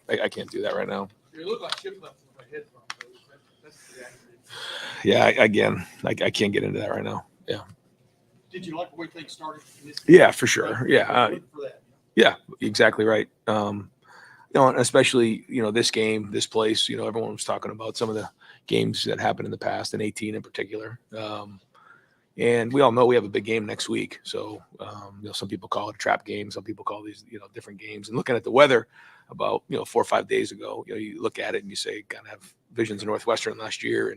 I can't do that right now. You look like Chip left with my head from. That's the accurate. Yeah, again, I can't get into that right now. Yeah. Did you like the way things started in this? Yeah, for sure. Right? Yeah. Looking for that. Yeah, exactly right. And especially, this game, this place, everyone was talking about some of the games that happened in the past, in 18 in particular. And we all know we have a big game next week. So, some people call it a trap game. Some people call these, different games. And looking at the weather about, 4 or 5 days ago, you look at it and you say, kind of have visions of Northwestern last year.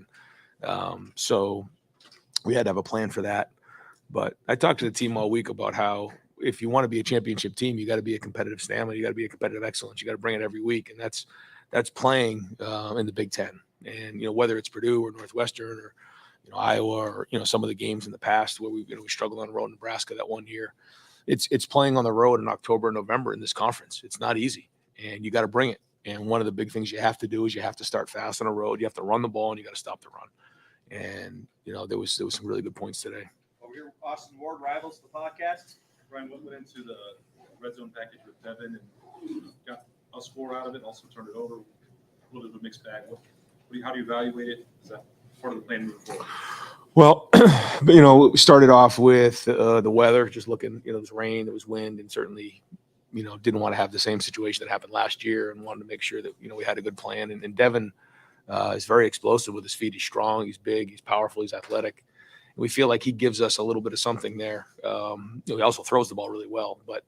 And so we had to have a plan for that. But I talked to the team all week about how if you want to be a championship team, you got to be a competitive stamina. You got to be a competitive excellence. You got to bring it every week. And that's playing in the Big Ten. And, whether it's Purdue or Northwestern or, Iowa or, some of the games in the past where we struggled on the road in Nebraska that one year, it's playing on the road in October and November in this conference. It's not easy and you got to bring it. And one of the big things you have to do is you have to start fast on the road. You have to run the ball and you got to stop the run. And, there was some really good points today. Over here, Austin Ward, Rivals, the podcast. Ryan, what went into the red zone package with Devin and got a score out of it, also turned it over? A little bit of a mixed bag. How do you evaluate it? Is that part of the plan moving forward? Well, we started off with the weather, just looking, there was rain, there was wind, and certainly, didn't want to have the same situation that happened last year and wanted to make sure that, we had a good plan. And Devin is very explosive with his feet. He's strong, he's big, he's powerful, he's athletic. We feel like he gives us a little bit of something there. He also throws the ball really well, but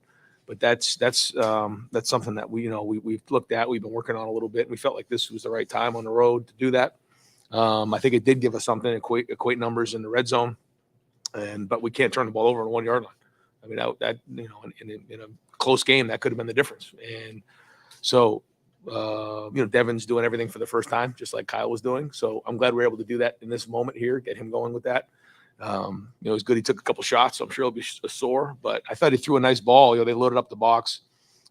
that's something that we've looked at. We've been working on a little bit. And we felt like this was the right time on the road to do that. I think it did give us something, equate numbers in the red zone, but we can't turn the ball over on the 1 yard line. I mean, that in a close game, that could have been the difference. And so, Devin's doing everything for the first time, just like Kyle was doing. So I'm glad we're able to do that in this moment here, get him going with that. It was good. He took a couple shots, so I'm sure he'll be sore, but I thought he threw a nice ball. They loaded up the box.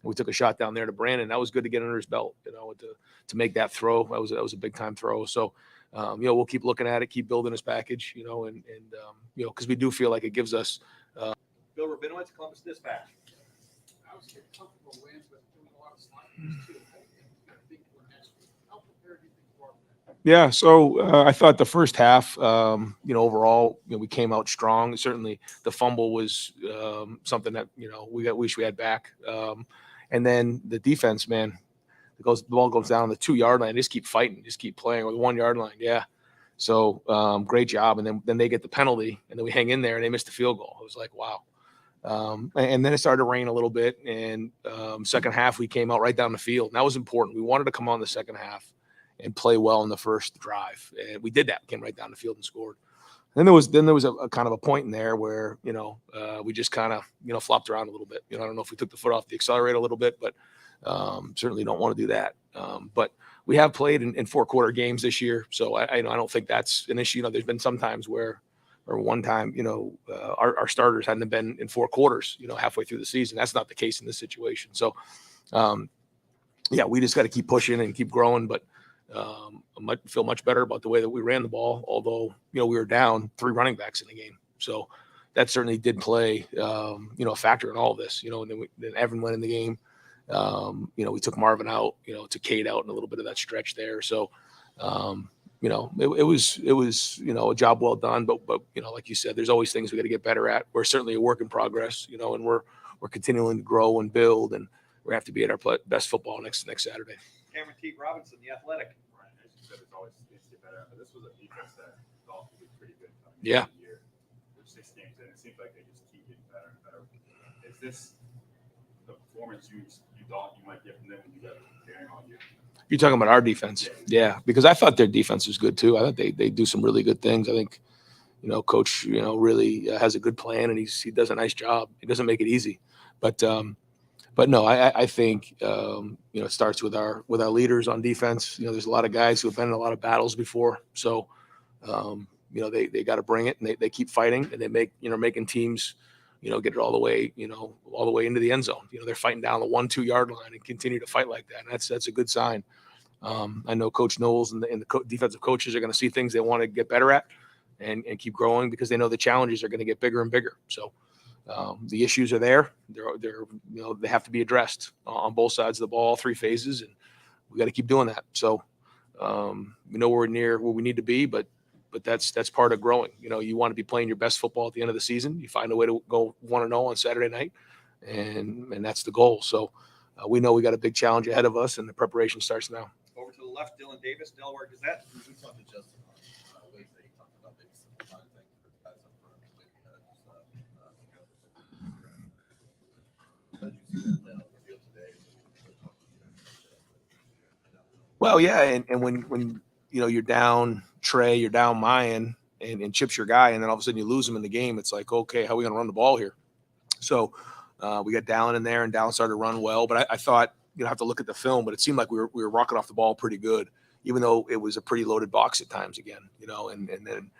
We took a shot down there to Brandon. That was good to get under his belt, to make that throw. That was a big time throw. So, we'll keep looking at it, keep building his package, and because we do feel like it gives us. Bill Rabinowitz, Columbus Dispatch. I was getting comfortable wins, but doing a lot of sliding too. How prepared do you think you are for that? Yeah, so I thought the first half, overall, we came out strong. Certainly, the fumble was something that wish we had back. And then the defense, man, the ball goes down on the 2 yard line. Just keep fighting, just keep playing with 1 yard line. Yeah, so great job. And then they get the penalty, and then we hang in there, and they missed the field goal. I was like, wow. And then it started to rain a little bit, and second half we came out right down the field. And that was important. We wanted to come on the second half and play well in the first drive, and we did that. We came right down the field and scored. And then there was a kind of a point in there where we just kind of flopped around a little bit. I don't know if we took the foot off the accelerator a little bit, but certainly don't want to do that. But we have played in 4-quarter games this year, so I don't think that's an issue. There's been some times or one time, our starters hadn't been in 4 quarters, halfway through the season. That's not the case in this situation. So, we just got to keep pushing and keep growing. But I feel much better about the way that we ran the ball, although, we were down 3 running backs in the game. So that certainly did play, a factor in all of this, and then Evan went in the game. We took Marvin out, took Cade out in a little bit of that stretch there. So, it was a job well done, but like you said, there's always things we got to get better at. We're certainly a work in progress, and we're continuing to grow and build, and we have to be at our best football next Saturday. Cameron T. Robinson, The Athletic. Right, as you said, there's always things to get better at, but this was a defense that thought was pretty good. Yeah. Year. There's 6 games in, it seems like they just keep getting better and better. Is this the performance you thought you might get from them when you got bearing on you? You're talking about our defense. Yeah, because I thought their defense was good too. I thought they do some really good things. I think, Coach, really has a good plan, and he does a nice job. He doesn't make it easy, but no, I think it starts with our leaders on defense. There's a lot of guys who have been in a lot of battles before, so they got to bring it, and they keep fighting, and they making teams get it all the way into the end zone. They're fighting down the 1-2 yard line and continue to fight like that. And that's a good sign. I know Coach Knowles and the defensive coaches are going to see things they want to get better at and keep growing because they know the challenges are going to get bigger and bigger. So the issues are there. They have to be addressed on both sides of the ball, 3 phases. And we got to keep doing that. So we know we're near where we need to be, but that's part of growing. You want to be playing your best football at the end of the season. You find a way to go 1-0 on Saturday night, and that's the goal. So we know we got a big challenge ahead of us, and the preparation starts now. Over to the left, Dylan Davis, Delaware Gazette. We talked to Justin on Wednesday. He talked about maybe simplifying things for the guys up front. Maybe Did you see that down on the field today? Well, yeah, and when you're down Trey, you're down Mayan, and Chip's your guy, and then all of a sudden you lose him in the game, it's like, okay, how are we going to run the ball here? So we got Dallin in there, and Dallin started to run well, but I thought have to look at the film, but it seemed like we were rocking off the ball pretty good, even though it was a pretty loaded box at times again, and then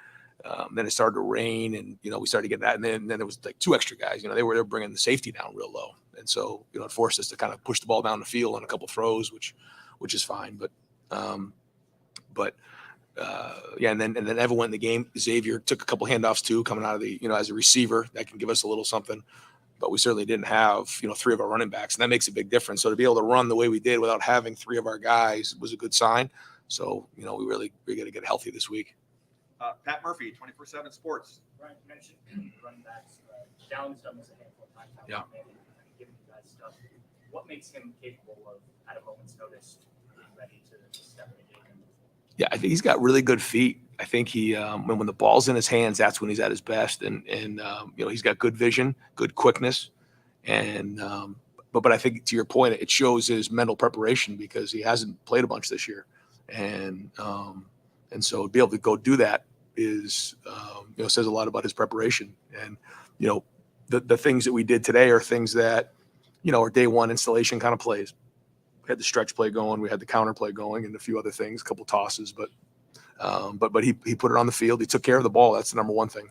it started to rain, and we started to get that, and then there was like 2 extra guys, they were bringing the safety down real low, and so it forced us to kind of push the ball down the field on a couple throws, which is fine, yeah, and then Evan went in the game. Xavier took a couple handoffs too, coming out of the as a receiver that can give us a little something. But we certainly didn't have 3 of our running backs, and that makes a big difference. So to be able to run the way we did without having 3 of our guys was a good sign. So we got to get healthy this week. Pat Murphy, 24/7 Sports. Brian, you mentioned running backs. Dallin's done this a handful of times now. Yeah. Maybe giving you guys stuff. What makes him capable of, at a moment's notice, being ready to step in the game? Yeah, I think he's got really good feet. I think he when the ball's in his hands, that's when he's at his best. And he's got good vision, good quickness, and but I think to your point, it shows his mental preparation because he hasn't played a bunch this year, and so to be able to go do that is says a lot about his preparation. And the things that we did today are things that are day one installation kind of plays. We had the stretch play going, we had the counter play going, and a few other things, a couple tosses, but he put it on the field. He took care of the ball. That's the number one thing.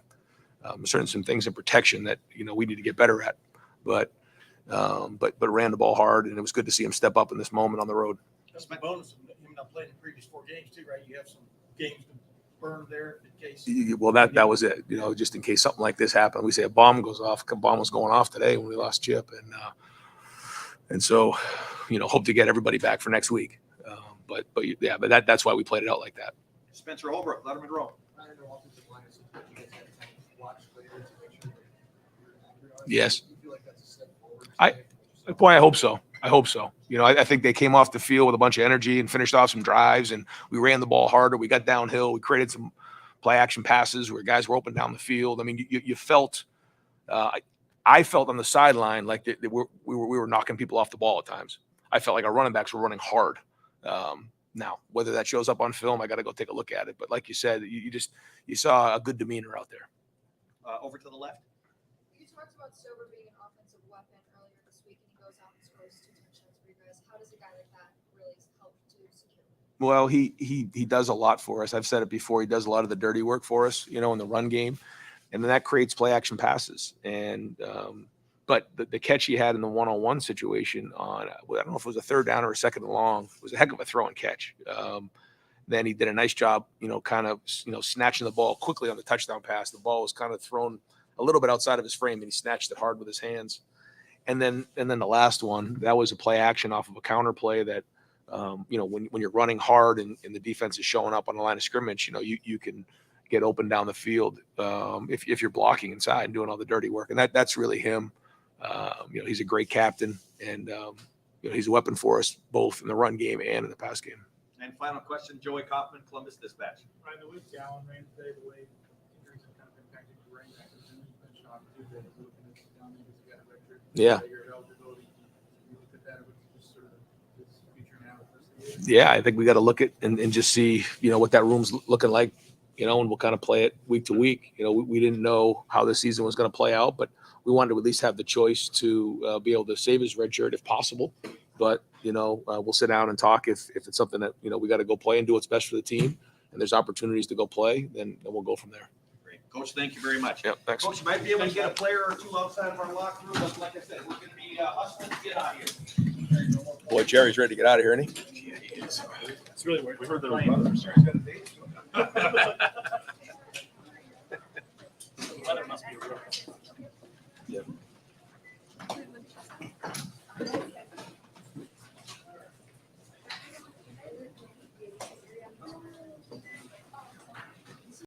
Certainly some things in protection that we need to get better at, but ran the ball hard, and it was good to see him step up in this moment on the road. That's the bonus of him not playing the previous 4 games too, right? You have some games to burn there in case. Well, that was it. Just in case something like this happened. We say a bomb goes off. A bomb was going off today when we lost Chip, and so hope to get everybody back for next week. But that's why we played it out like that. Spencer Holbrook, Letterman Row. I don't know offensive line is something you guys have time to watch later to make sure that you're accurate on it. Yes. You feel like that's a step forward. Boy, I hope so. I think they came off the field with a bunch of energy and finished off some drives, and we ran the ball harder. We got downhill. We created some play action passes where guys were open down the field. I mean, you felt, I felt on the sideline like we were knocking people off the ball at times. I felt like our running backs were running hard. Now, whether that shows up on film, I got to go take a look at it. But like you said, you saw a good demeanor out there. Over to the left. You talked about Stover being an offensive weapon earlier this week, and he goes out and scores 2 touchdowns for you guys. How does a guy like that really help to secure? Well, he does a lot for us. I've said it before. He does a lot of the dirty work for us, in the run game, and then that creates play action passes. And but the catch he had in the 1-on-1 situation on, I don't know if it was a 3rd down or a 2nd and long, it was a heck of a throw and catch. Then he did a nice job, kind of, snatching the ball quickly on the touchdown pass. The ball was kind of thrown a little bit outside of his frame, and he snatched it hard with his hands. And then the last one, that was a play action off of a counter play that, when you're running hard and the defense is showing up on the line of scrimmage, you can get open down the field if you're blocking inside and doing all the dirty work. And that's really him. He's a great captain, and he's a weapon for us both in the run game and in the pass game. And final question, Joey Kaufman, Columbus Dispatch. Right, the way Dallin ran today, the way injuries have kind of impacted the running back, and you mentioned obviously that we're looking at down there because you got a redshirt. Yeah. Your eligibility, you look at that, with just sort of this future now with this year. Yeah, I think we got to look at and just see, what that room's looking like, and we'll kind of play it week to week. We didn't know how the season was going to play out, but we wanted to at least have the choice to be able to save his red shirt if possible. But, we'll sit down and talk if it's something that, we got to go play and do what's best for the team, and there's opportunities to go play, then we'll go from there. Great. Coach, thank you very much. Yep, thanks. Coach, you might be able to get a player or 2 outside of our locker room, but like I said, we're going to be hustling to get out of here. Boy, Jerry's ready to get out of here, isn't he? Yeah, he is. It's really weird. We heard there were brothers. Weather must be real. Yeah.